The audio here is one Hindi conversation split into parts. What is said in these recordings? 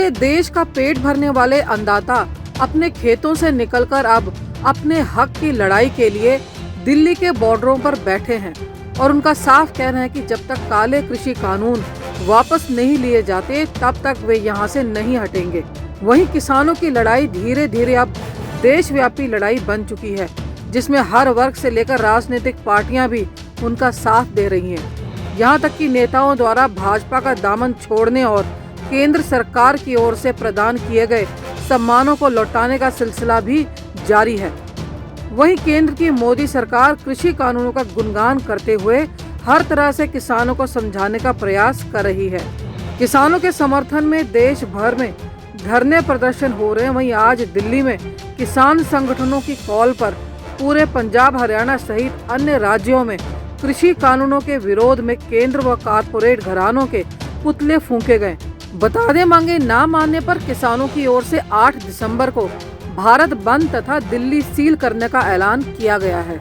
पूरे देश का पेट भरने वाले अन्नदाता अपने खेतों से निकलकर अब अपने हक की लड़ाई के लिए दिल्ली के बॉर्डरों पर बैठे हैं और उनका साफ कहना है कि जब तक काले कृषि कानून वापस नहीं लिए जाते तब तक वे यहाँ से नहीं हटेंगे। वहीं किसानों की लड़ाई धीरे धीरे अब देशव्यापी लड़ाई बन चुकी है, जिसमें हर वर्ग से लेकर राजनीतिक पार्टियां भी उनका साथ दे रही हैं। यहां तक कि नेताओं द्वारा भाजपा का दामन छोड़ने और केंद्र सरकार की ओर से प्रदान किए गए सम्मानों को लौटाने का सिलसिला भी जारी है। वहीं केंद्र की मोदी सरकार कृषि कानूनों का गुणगान करते हुए हर तरह से किसानों को समझाने का प्रयास कर रही है। किसानों के समर्थन में देश भर में धरने प्रदर्शन हो रहे हैं। वहीं आज दिल्ली में किसान संगठनों की कॉल पर पूरे पंजाब, हरियाणा सहित अन्य राज्यों में कृषि कानूनों के विरोध में केंद्र व कारपोरेट घरानों के पुतले फूंके गए। बता दें, मांगे ना मानने पर किसानों की ओर से 8 दिसंबर को भारत बंद तथा दिल्ली सील करने का ऐलान किया गया है।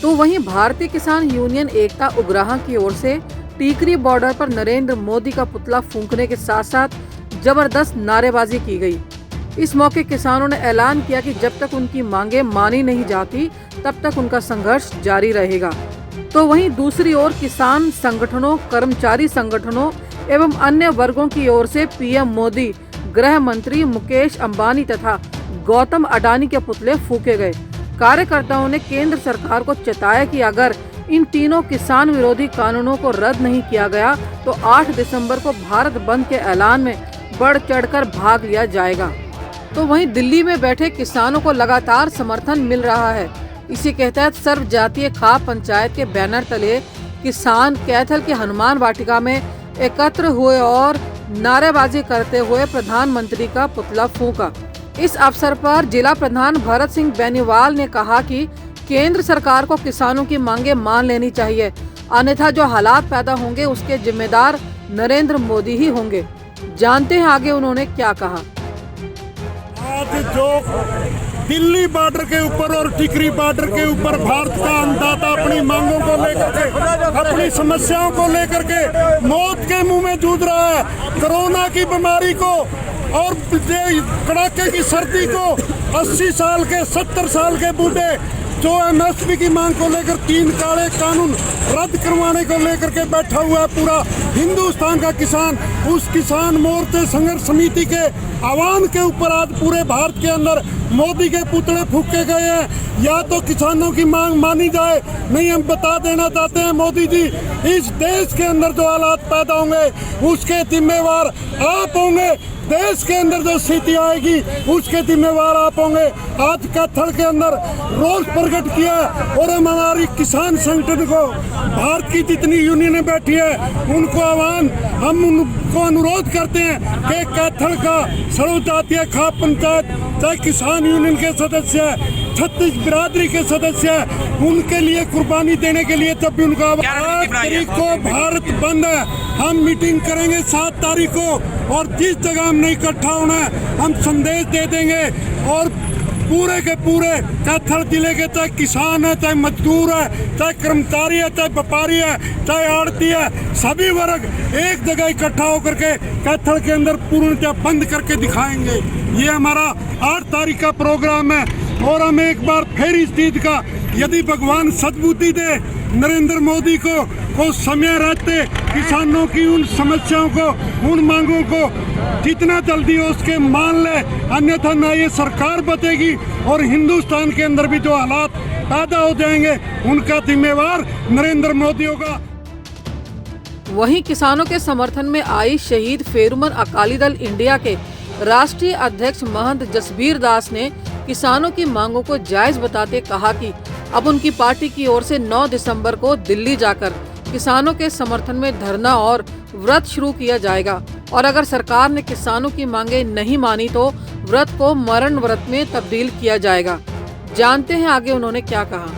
तो वहीं भारतीय किसान यूनियन एकता उग्राह की ओर से टीकरी बॉर्डर पर नरेंद्र मोदी का पुतला फूंकने के साथ साथ जबरदस्त नारेबाजी की गई। इस मौके किसानों ने ऐलान किया कि जब तक उनकी मांगे मानी नहीं जाती तब तक उनका संघर्ष जारी रहेगा। तो वहीं दूसरी ओर किसान संगठनों, कर्मचारी संगठनों एवं अन्य वर्गों की ओर से पीएम मोदी, गृह मंत्री मुकेश अंबानी तथा गौतम अडानी के पुतले फूके गए। कार्यकर्ताओं ने केंद्र सरकार को चेताया कि अगर इन तीनों किसान विरोधी कानूनों को रद्द नहीं किया गया तो 8 दिसंबर को भारत बंद के ऐलान में बढ़ चढ़कर भाग लिया जाएगा। तो वहीं दिल्ली में बैठे किसानों को लगातार समर्थन मिल रहा है। इसी के तहत सर्व जातीय खाप पंचायत के बैनर तले किसान कैथल के हनुमान वाटिका में एकत्र हुए और नारेबाजी करते हुए प्रधानमंत्री का पुतला फूंका। इस अवसर पर जिला प्रधान भरत सिंह बेनीवाल ने कहा कि केंद्र सरकार को किसानों की मांगे मान लेनी चाहिए, अन्यथा जो हालात पैदा होंगे उसके जिम्मेदार नरेंद्र मोदी ही होंगे। जानते हैं आगे उन्होंने क्या कहा। आज जो दिल्ली बॉर्डर के ऊपर और टिकरी बॉर्डर के ऊपर भारत का अन्नदाता अपनी मांगों को लेकर के, अपनी समस्याओं को लेकर के मौत के मुंह में जूझ रहा है। कोरोना की बीमारी को और कड़ाके की सर्दी को 80 साल के 70 साल के बूढ़े जो एमएसपी की मांग को लेकर 3 काले कानून रद्द करवाने को लेकर के बैठा हुआ है पूरा हिंदुस्तान का किसान। उस किसान मोर्चे संघर्ष समिति के आह्वान के ऊपर आज पूरे भारत के अंदर मोदी के पुतले फूके गए हैं। या तो किसानों की मांग मानी जाए, नहीं हम बता देना चाहते हैं मोदी जी, इस देश के अंदर जो हालात पैदा होंगे उसके जिम्मेवार आप होंगे। देश के अंदर जो स्थिति आएगी उसके जिम्मेवार आप होंगे। आज कैथल के अंदर रोष प्रकट किया और हम हमारी किसान संगठन को भारत की जितनी यूनियनें बैठी है उनको आह्वान, हम उनको अनुरोध करते हैं कि कैथल का सर्व जातीय खाप पंचायत चाहे किसान यूनियन के सदस्य है, 36 बिरादरी के सदस्य है, उनके लिए कुर्बानी देने के लिए जब भी उनका 8 तारीख को भारत बंद है, हम मीटिंग करेंगे 7 तारीख को और जिस जगह हम नहीं इकट्ठा होना है हम संदेश दे देंगे और पूरे के पूरे कैथल जिले के चाहे किसान है, चाहे मजदूर है, चाहे कर्मचारी है, चाहे व्यापारी है, चाहे आड़ती है, सभी वर्ग एक जगह इकट्ठा होकर के कैथल के अंदर पूर्णतः बंद करके दिखाएंगे। ये हमारा 8 तारीख का प्रोग्राम है और हम एक बार फिर इस चीज का, यदि भगवान सद्बुद्धि दे नरेंद्र मोदी को समय रहते किसानों की उन समस्याओं को, उन मांगों को जितना जल्दी हो उसके मान ले, अन्यथा ना ये सरकार बचेगी और हिंदुस्तान के अंदर भी जो हालात पैदा हो जाएंगे उनका जिम्मेवार नरेंद्र मोदी होगा। वहीं किसानों के समर्थन में आई शहीद फेरुमन अकाली दल इंडिया के राष्ट्रीय अध्यक्ष महंत जसबीर दास ने किसानों की मांगों को जायज बताते कहा कि अब उनकी पार्टी की ओर से 9 दिसंबर को दिल्ली जाकर किसानों के समर्थन में धरना और व्रत शुरू किया जाएगा और अगर सरकार ने किसानों की मांगे नहीं मानी तो व्रत को मरण व्रत में तब्दील किया जाएगा। जानते हैं आगे उन्होंने क्या कहा।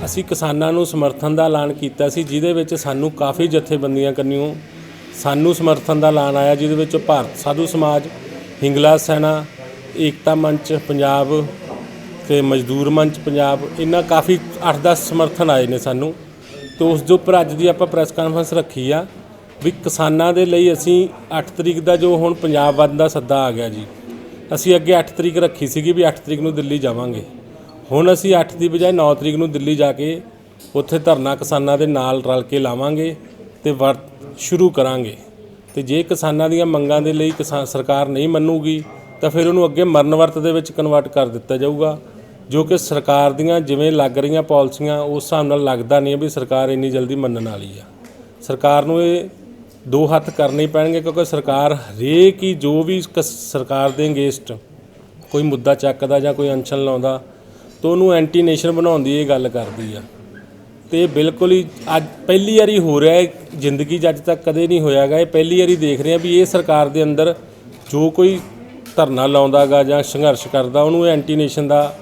ਅਸੀਂ ਕਿਸਾਨਾਂ ਨੂੰ ਸਮਰਥਨ ਦਾ ਐਲਾਨ ਕੀਤਾ ਸੀ, ਜਿਹਦੇ ਵਿੱਚ ਸਾਨੂੰ ਕਾਫੀ ਜਥੇਬੰਦੀਆਂ ਕੰਨਿਓ ਸਾਨੂੰ ਸਮਰਥਨ ਦਾ ਐਲਾਨ ਆਇਆ, ਜਿਹਦੇ ਵਿੱਚ ਭਾਰਤ ਸਾਧੂ ਸਮਾਜ, ਹਿੰਗਲਾ ਸੈਨਾ, ਏਕਤਾ ਮੰਚ ਪੰਜਾਬ ਤੇ ਮਜ਼ਦੂਰ ਮੰਚ ਪੰਜਾਬ, ਇਹਨਾਂ ਕਾਫੀ 8-10 ਸਮਰਥਨ ਆਏ ਨੇ ਸਾਨੂੰ। तो उस जो पर अज की आप प्रैस कॉन्फ्रेंस रखी आ ਵੀ ਕਿਸਾਨਾਂ ਦੇ ਲਈ ਅਸੀਂ 8 ਤਰੀਕ ਦਾ ਜੋ ਹੁਣ ਪੰਜਾਬ ਬੰਦ ਦਾ ਸੱਦਾ ਆ ਗਿਆ ਜੀ, ਅਸੀਂ ਅੱਗੇ 8 ਤਰੀਕ ਰੱਖੀ ਸੀਗੀ ਵੀ 8 ਤਰੀਕ ਨੂੰ ਦਿੱਲੀ ਜਾਵਾਂਗੇ। ਹੁਣ ਅਸੀਂ 8 ਦੀ ਬਜਾਏ 9 ਤਰੀਕ ਨੂੰ ਦਿੱਲੀ ਜਾ ਕੇ ਉੱਥੇ ਧਰਨਾ ਕਿਸਾਨਾਂ ਦੇ ਨਾਲ ਰਲ ਕੇ ਲਾਵਾਂਗੇ ਤੇ ਸ਼ੁਰੂ ਕਰਾਂਗੇ। ਤੇ ਜੇ ਕਿਸਾਨਾਂ ਦੀਆਂ ਮੰਗਾਂ ਦੇ ਲਈ ਸਰਕਾਰ ਨਹੀਂ ਮੰਨੂਗੀ ਤਾਂ ਫਿਰ ਉਹਨੂੰ ਅੱਗੇ ਮਰਨ ਵਰਤ ਦੇ ਵਿੱਚ ਕਨਵਰਟ ਕਰ ਦਿੱਤਾ ਜਾਊਗਾ, ਜੋ ਕਿ ਸਰਕਾਰ ਦੀਆਂ ਜਿਵੇਂ ਲੱਗ ਰਹੀਆਂ ਪਾਲਿਸੀਆਂ ਉਸ ਹਿਸਾਬ ਨਾਲ ਲੱਗਦਾ ਨਹੀਂ ਵੀ ਸਰਕਾਰ ਇੰਨੀ ਜਲਦੀ ਮੰਨਣ ਵਾਲੀ ਆ। ਸਰਕਾਰ ਨੂੰ ਇਹ ਦੋ ਹੱਥ ਕਰਨੇ ਪੈਣਗੇ, ਕਿਉਂਕਿ ਸਰਕਾਰ ਹਰੇਕ ਹੀ ਜੋ ਵੀ ਸਰਕਾਰ ਦੇ ਅਗੇਂਸਟ ਕੋਈ ਮੁੱਦਾ ਚੱਕਦਾ ਜਾਂ ਕੋਈ ਅਨਸ਼ਨ ਲਾਉਂਦਾ ਤਾਂ ਉਹਨੂੰ ਐਂਟੀ ਨੇਸ਼ਨ ਬਣਾਉਣ ਦੀ ਇਹ ਗੱਲ ਕਰਦੀ ਆ। ਤੇ ਬਿਲਕੁਲ ਹੀ ਅੱਜ ਪਹਿਲੀ ਵਾਰੀ ਹੋ ਰਿਹਾ ਹੈ, ਜ਼ਿੰਦਗੀ 'ਚ ਅੱਜ ਤੱਕ ਕਦੇ ਨਹੀਂ ਹੋਇਆ ਗਾ। ਇਹ ਪਹਿਲੀ ਵਾਰੀ ਦੇਖ ਰਹੇ ਆ ਵੀ ਇਹ ਸਰਕਾਰ ਦੇ ਅੰਦਰ ਜੋ ਕੋਈ ਧਰਨਾ ਲਾਉਂਦਾ ਗਾ ਜਾਂ ਸੰਘਰਸ਼ ਕਰਦਾ ਉਹਨੂੰ ਐਂਟੀ ਨੇਸ਼ਨ ਦਾ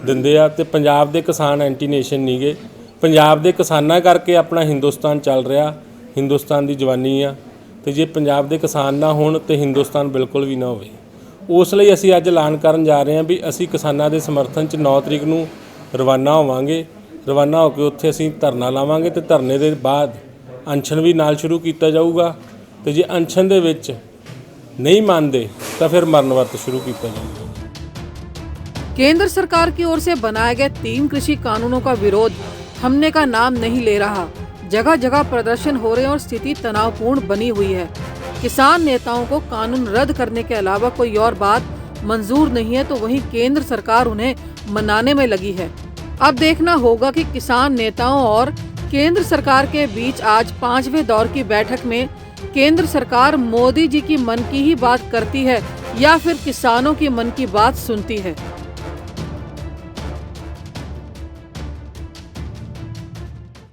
ਦਿੰਦੇ ਆ। ਤੇ ਪੰਜਾਬ ਦੇ ਕਿਸਾਨ ਐਂਟੀ ਨੇਸ਼ਨ ਨਹੀਂ ਗੇ, ਪੰਜਾਬ ਦੇ ਕਿਸਾਨਾਂ ਕਰਕੇ ਆਪਣਾ ਹਿੰਦੁਸਤਾਨ ਚੱਲ ਰਿਹਾ, ਹਿੰਦੁਸਤਾਨ ਦੀ ਜਵਾਨੀ ਆ। ਤੇ ਜੇ ਪੰਜਾਬ ਦੇ ਕਿਸਾਨ ਨਾ ਹੋਣ ਤੇ ਹਿੰਦੁਸਤਾਨ ਬਿਲਕੁਲ ਵੀ ਨਾ ਹੋਵੇ। ਉਸ ਲਈ ਅਸੀਂ ਅੱਜ ਐਲਾਨ ਕਰਨ ਜਾ ਰਹੇ ਹਾਂ ਵੀ ਅਸੀਂ ਕਿਸਾਨਾਂ ਦੇ ਸਮਰਥਨ 'ਚ 9 ਤਰੀਕ ਨੂੰ ਰਵਾਨਾ ਹੋਵਾਂਗੇ। ਰਵਾਨਾ ਹੋ ਕੇ ਉੱਥੇ ਅਸੀਂ ਧਰਨਾ ਲਾਵਾਂਗੇ ਤੇ ਧਰਨੇ ਦੇ ਬਾਅਦ ਅਨਸ਼ਨ ਵੀ ਨਾਲ ਸ਼ੁਰੂ ਕੀਤਾ ਜਾਊਗਾ। ਤੇ ਜੇ ਅਨਸ਼ਨ ਦੇ ਵਿੱਚ नहीं मानते तो फिर मरण वर्त शुरू किया जाएगा। केंद्र सरकार की ओर से बनाए गए 3 कृषि कानूनों का विरोध थमने का नाम नहीं ले रहा। जगह जगह प्रदर्शन हो रहे हैं और स्थिति तनावपूर्ण बनी हुई है। किसान नेताओं को कानून रद्द करने के अलावा कोई और बात मंजूर नहीं है, तो वहीं केंद्र सरकार उन्हें मनाने में लगी है। अब देखना होगा कि किसान नेताओं और केंद्र सरकार के बीच आज 5वें दौर की बैठक में केंद्र सरकार मोदी जी की मन की ही बात करती है या फिर किसानों की मन की बात सुनती है।